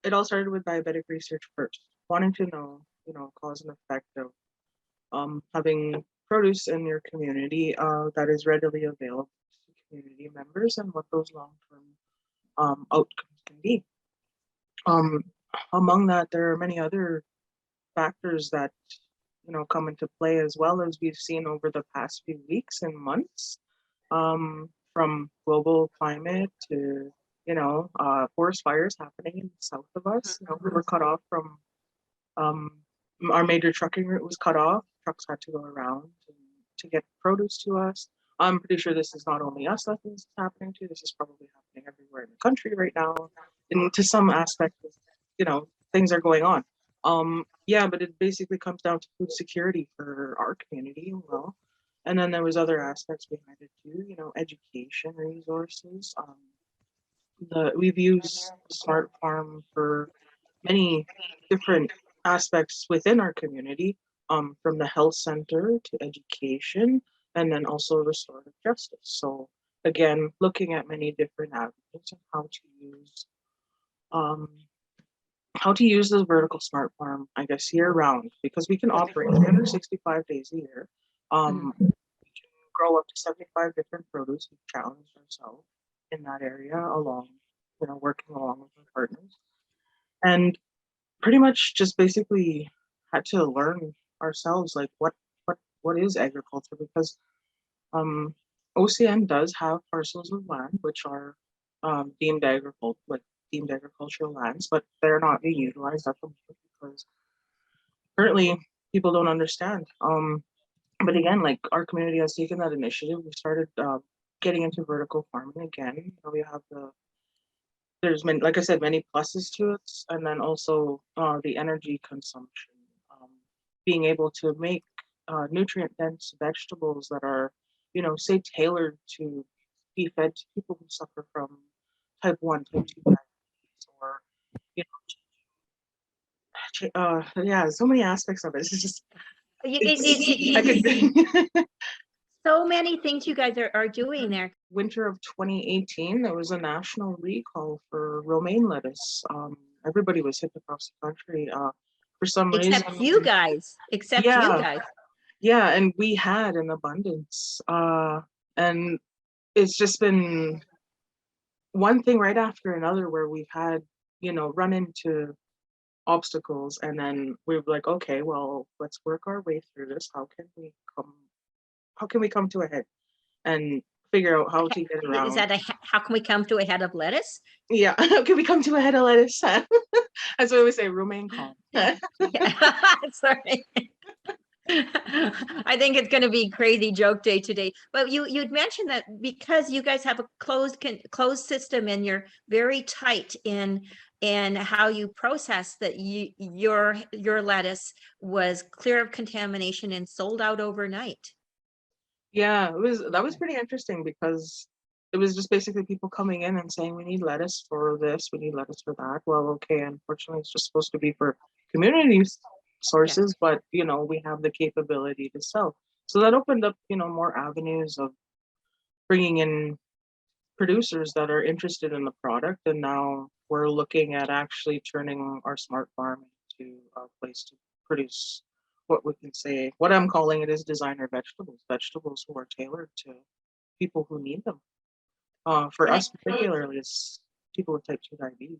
it all started with diabetic research first, wanting to know, cause and effect of having produce in your community that is readily available to community members and what those long-term outcomes can be. Um, Among that, there are many other factors that come into play as well, as we've seen over the past few weeks and months, from global climate to forest fires happening in the south of us. We were cut off from um, our major trucking route was cut off. Trucks had to go around to get produce to us. I'm pretty sure this is not only us that this is happening to. This is probably happening everywhere in the country right now. And to some aspect, things are going on. Yeah, but it basically comes down to food security for our community. Well, and then there was other aspects behind it too. Education resources. We've used Smart Farm for many different aspects within our community, from the health center to education, and then also restorative justice. So again, looking at many different avenues of um, how to use the vertical smart farm, I guess, year round, because we can operate 365 days a year. We can grow up to 75 different produce. We've challenged ourselves in that area working along with our partners. And pretty much just basically had to learn ourselves, like what is agriculture, because um, OCN does have parcels of land which are deemed agricultural lands, but they're not being utilized at the moment because currently people don't understand. But again, like, our community has taken that initiative. We started getting into vertical farming again. We have there's many, like I said, many pluses to it, and then also the energy consumption, being able to make nutrient dense vegetables that are, say, tailored to be fed to people who suffer from type 1, type 2 diabetes, or you yeah, so many aspects of it. It's just I could so many things you guys are doing there. Winter of 2018, there was a national recall for romaine lettuce. Everybody was hit across the country for some reason. Except you guys. Yeah, and we had an abundance. And it's just been one thing right after another where we've had, run into obstacles, and then we're like, okay, well, let's work our way through this. How can we come to a head and figure out how to get around? Is that how can we come to a head of lettuce? Yeah, how can we come to a head of lettuce? That's what we say, romaine calm. Sorry. I think it's going to be crazy joke day today. But you'd mentioned that because you guys have a closed system and you're very tight in how you process that, your lettuce was clear of contamination and sold out overnight. Yeah, that was pretty interesting, because it was just basically people coming in and saying, we need lettuce for this, we need lettuce for that. Well, okay, unfortunately, it's just supposed to be for community sources, but we have the capability to sell. So that opened up, more avenues of bringing in producers that are interested in the product. And now we're looking at actually turning our smart farm into a place to produce what I'm calling it is designer vegetables who are tailored to people who need them. For us particularly, it's people with type 2 diabetes.